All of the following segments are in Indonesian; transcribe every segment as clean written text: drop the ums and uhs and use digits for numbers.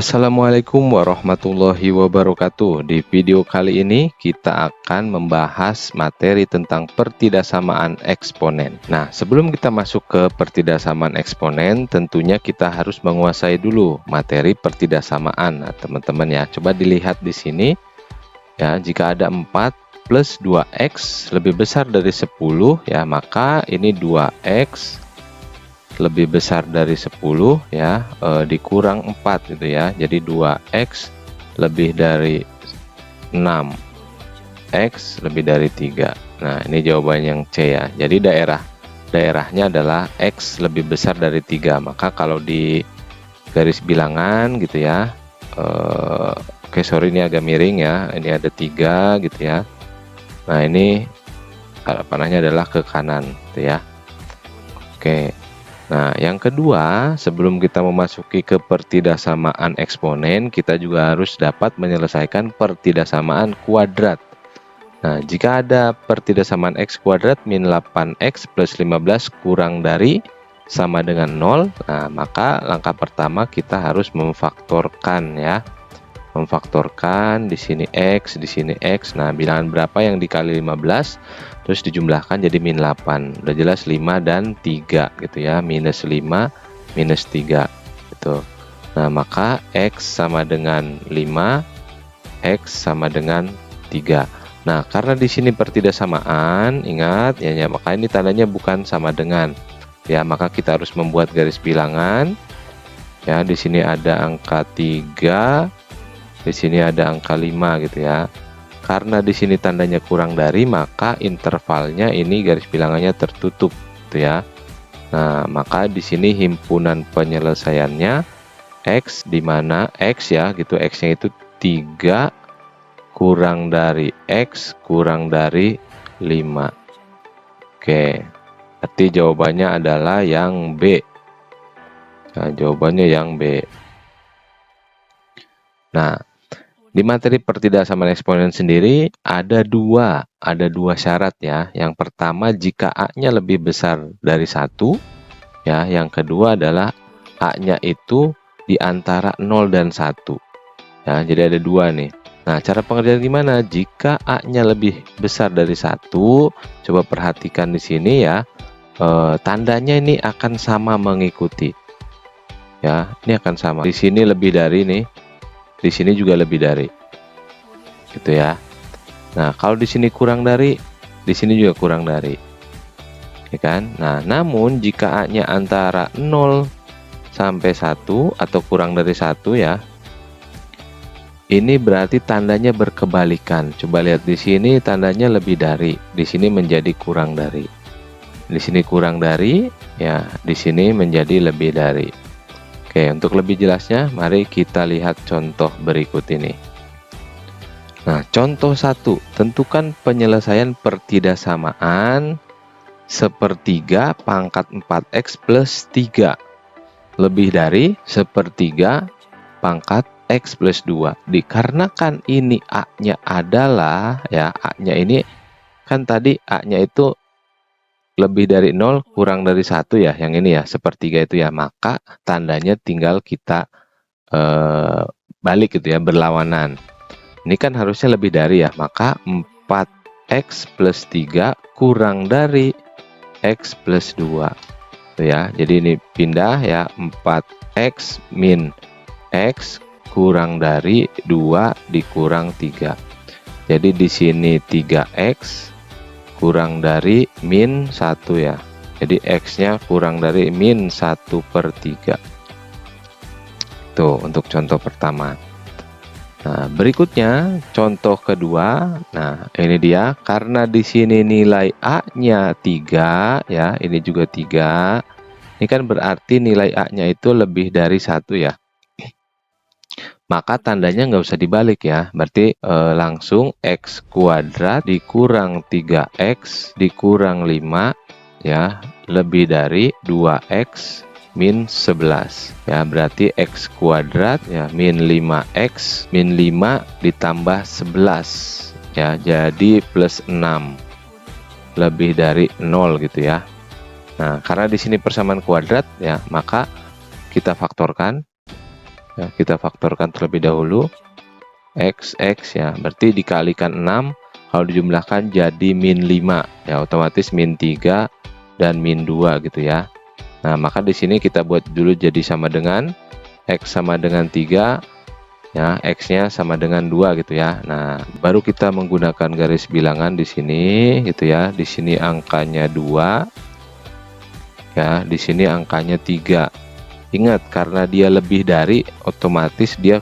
Assalamualaikum warahmatullahi wabarakatuh. Di video kali ini kita akan membahas materi tentang pertidaksamaan eksponen. Nah, sebelum kita masuk ke pertidaksamaan eksponen, tentunya kita harus menguasai dulu materi pertidaksamaan. Nah, teman-teman ya, coba dilihat di sini ya, jika ada 4 plus 2x lebih besar dari 10 ya, maka ini 2x lebih besar dari 10 ya, dikurang 4 gitu ya, jadi 2x lebih dari 6, x lebih dari 3. Nah, ini jawaban yang C ya. Jadi daerahnya adalah x lebih besar dari 3. Maka kalau di garis bilangan gitu ya, oke, sorry, ini agak miring ya, ini ada 3 gitu ya. Nah, ini panahnya adalah ke kanan gitu ya. Oke. Nah, yang kedua, sebelum kita memasuki ke pertidaksamaan eksponen, kita juga harus dapat menyelesaikan pertidaksamaan kuadrat. Nah, jika ada pertidaksamaan x kuadrat min 8x plus 15 kurang dari sama dengan 0, nah, maka langkah pertama kita harus memfaktorkan ya. Memfaktorkan di sini x, di sini x. Nah, bilangan berapa yang dikali 15 terus dijumlahkan jadi min 8. Udah jelas 5 dan 3 gitu ya. Minus 5 minus 3 gitu. Nah, maka x sama dengan 5, x sama dengan 3. Nah, karena di sini pertidaksamaan, ingat ya, maka ini tandanya bukan sama dengan. Ya, maka kita harus membuat garis bilangan. Ya, di sini ada angka 3. Di sini ada angka 5 gitu ya. Karena di sini tandanya kurang dari, maka intervalnya ini garis bilangannya tertutup gitu ya. Nah, maka di sini himpunan penyelesaiannya x, di mana x ya gitu, x-nya itu 3 kurang dari x kurang dari 5. Oke. Berarti jawabannya adalah yang B. Nah, jawabannya yang B. Nah, di materi pertidaksamaan eksponen sendiri ada dua syarat ya. Yang pertama, jika A-nya lebih besar dari 1 ya. Yang kedua adalah A-nya itu di antara 0 dan 1 ya. Jadi ada dua nih. Nah, cara pengerjaan gimana? Jika A-nya lebih besar dari 1, coba perhatikan di sini ya. Tandanya ini akan sama mengikuti ya. Ini akan sama. Di sini lebih dari nih. Di sini juga lebih dari, gitu ya. Nah, kalau di sini kurang dari, di sini juga kurang dari, ya kan? Nah, namun jika A-nya antara 0 sampai 1 atau kurang dari 1 ya, ini berarti tandanya berkebalikan. Coba lihat di sini tandanya lebih dari, di sini menjadi kurang dari. Di sini kurang dari, ya, di sini menjadi lebih dari. Oke, untuk lebih jelasnya, mari kita lihat contoh berikut ini. Nah, contoh 1, tentukan penyelesaian pertidaksamaan sepertiga pangkat 4x plus 3 lebih dari sepertiga pangkat x plus 2. Dikarenakan ini A-nya adalah, ya, A-nya ini kan tadi A-nya itu lebih dari 0 kurang dari 1 ya, yang ini ya, sepertiga itu ya, maka tandanya tinggal kita balik gitu ya, berlawanan. Ini kan harusnya lebih dari ya, maka 4x plus 3 kurang dari x plus 2 tuh ya. Jadi ini pindah ya, 4x min x kurang dari 2 dikurang 3. Jadi di sini 3x kurang dari min 1 ya. Jadi x-nya kurang dari min 1/3. Tuh untuk contoh pertama. Nah, berikutnya contoh kedua. Nah, ini dia, karena di sini nilai A-nya 3 ya, ini juga 3. Ini kan berarti nilai A-nya itu lebih dari 1 ya. Maka tandanya nggak usah dibalik ya. Berarti langsung x kuadrat dikurang 3x dikurang 5 ya, lebih dari 2x min 11 ya. Berarti x kuadrat ya min 5x min 5 ditambah 11 ya, jadi plus 6 lebih dari 0 gitu ya. Nah, karena di sini persamaan kuadrat ya, maka kita faktorkan Ya, kita faktorkan terlebih dahulu. X ya, berarti dikalikan 6, kalau dijumlahkan jadi min 5 ya, otomatis min 3 dan min 2 gitu ya. Nah, maka di sini kita buat dulu jadi sama dengan X sama dengan 3 ya, X-nya sama dengan 2 gitu ya. Nah, baru kita menggunakan garis bilangan di sini gitu ya. Di sini angkanya 2 ya, di sini angkanya 3. Ingat, karena dia lebih dari, otomatis dia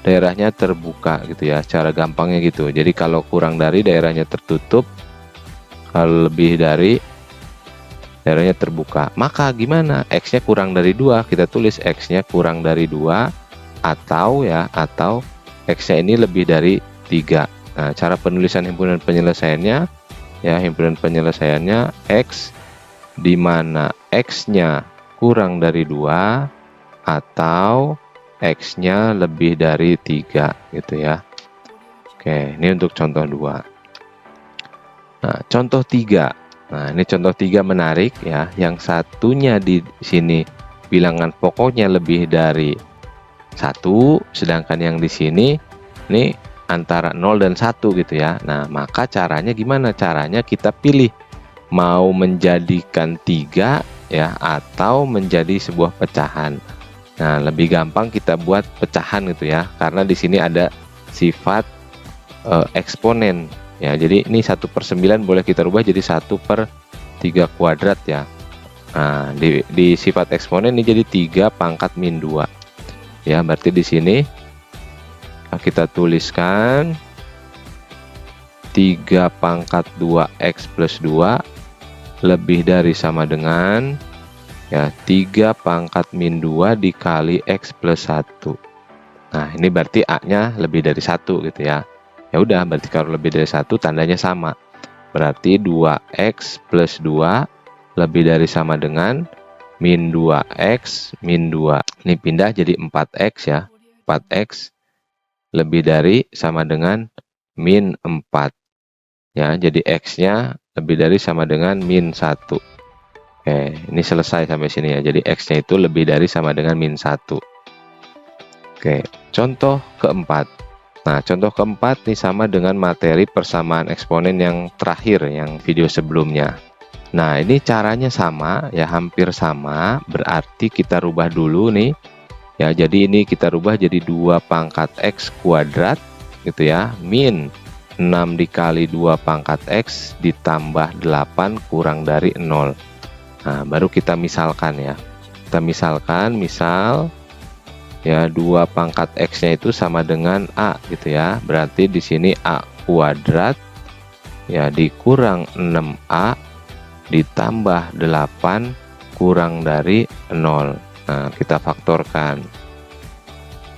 daerahnya terbuka gitu ya, cara gampangnya gitu. Jadi kalau kurang dari, daerahnya tertutup, kalau lebih dari, daerahnya terbuka. Maka gimana? X-nya kurang dari 2, kita tulis X-nya kurang dari 2, atau ya, atau X-nya ini lebih dari 3. Nah, cara penulisan himpunan penyelesaiannya ya, himpunan penyelesaiannya X di mana X-nya kurang dari 2 atau X-nya lebih dari 3 gitu ya. Oke, ini untuk contoh 2. Nah, contoh 3. Nah, ini contoh 3 menarik ya. Yang satunya di sini bilangan pokoknya lebih dari 1, sedangkan yang di sini ini antara 0 dan 1 gitu ya. Nah, maka caranya gimana? Caranya kita pilih mau menjadikan 3 ya, atau menjadi sebuah pecahan. Nah, lebih gampang kita buat pecahan gitu ya, karena di sini ada sifat eksponen ya. Jadi ini 1/9 boleh kita rubah jadi 1/3 kuadrat ya. Nah, di sifat eksponen ini jadi 3 pangkat min 2 ya. Berarti di sini kita tuliskan 3 pangkat 2x plus 2 lebih dari sama dengan ya 3 pangkat min 2 dikali X plus 1. Nah, ini berarti A-nya lebih dari 1 gitu ya. Ya udah, berarti kalau lebih dari 1 tandanya sama. Berarti 2X plus 2 lebih dari sama dengan min 2X min 2. Ini pindah jadi 4X ya. 4X lebih dari sama dengan min 4. Ya, jadi X-nya lebih dari sama dengan min 1. Oke, ini selesai sampai sini ya. Jadi X-nya itu lebih dari sama dengan min 1. Oke, contoh keempat. Nah, contoh keempat ini sama dengan materi persamaan eksponen yang terakhir, yang video sebelumnya. Nah, ini caranya sama ya, hampir sama. Berarti kita rubah dulu nih. Ya, jadi ini kita rubah jadi 2 pangkat X kuadrat gitu ya, min 6 dikali 2 pangkat X ditambah 8 kurang dari 0. Nah, baru kita misalkan ya. Kita misalkan, misal ya 2 pangkat X-nya itu sama dengan A gitu ya. Berarti di sini A kuadrat ya dikurang 6A ditambah 8 kurang dari 0. Nah, kita faktorkan.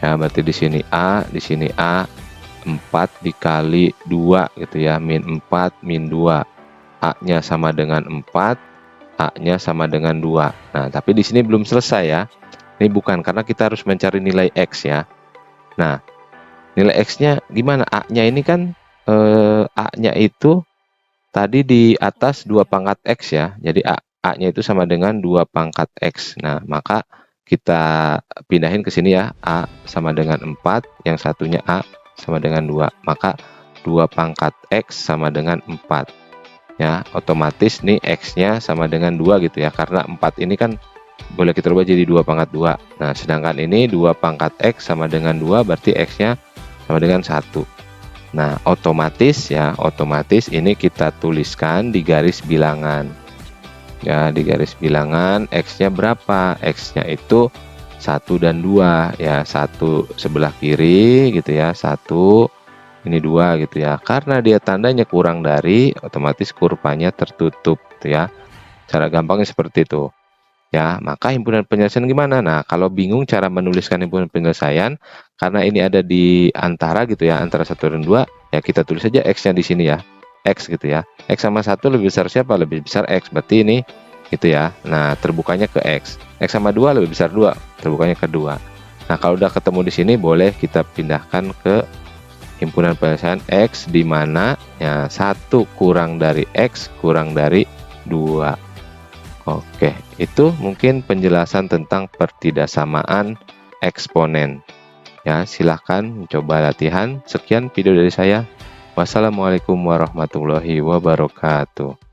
Ya, berarti di sini A, di sini A 4 dikali 2 gitu ya, min 4 min 2. A-nya sama dengan 4, A-nya sama dengan 2. Nah, tapi di sini belum selesai ya. Ini bukan, karena kita harus mencari nilai X ya. Nah, nilai X-nya gimana? A-nya ini kan A-nya itu tadi di atas 2 pangkat X ya. Jadi A-nya itu sama dengan 2 pangkat X. Nah, maka kita pindahin ke sini ya. A sama dengan 4, yang satunya A sama dengan 2. Maka 2 pangkat X sama dengan 4. Ya, otomatis nih X-nya sama dengan 2 gitu ya. Karena 4 ini kan boleh kita rubah jadi 2 pangkat 2. Nah, sedangkan ini 2 pangkat X sama dengan 2, berarti X-nya sama dengan 1. Nah, otomatis ya, otomatis ini kita tuliskan di garis bilangan. Ya, di garis bilangan X-nya berapa? X-nya itu 1 dan 2 ya. 1 sebelah kiri gitu ya, 1 ini 2 gitu ya. Karena dia tandanya kurang dari, otomatis kurvanya tertutup gitu ya. Cara gampangnya seperti itu. Ya, maka himpunan penyelesaian gimana? Nah, kalau bingung cara menuliskan himpunan penyelesaian, karena ini ada di antara gitu ya, antara 1 dan 2, ya kita tulis saja X-nya di sini ya. X gitu ya. X sama 1 lebih besar siapa? Lebih besar X. Berarti ini gitu ya. Nah, terbukanya ke X. X sama 2 lebih besar 2, terbukanya ke 2. Nah, kalau udah ketemu di sini, boleh kita pindahkan ke himpunan penyelesaian X, di mana ya 1 kurang dari X kurang dari 2. Oke, itu mungkin penjelasan tentang pertidaksamaan eksponen. Ya, silahkan mencoba latihan. Sekian video dari saya. Wassalamualaikum warahmatullahi wabarakatuh.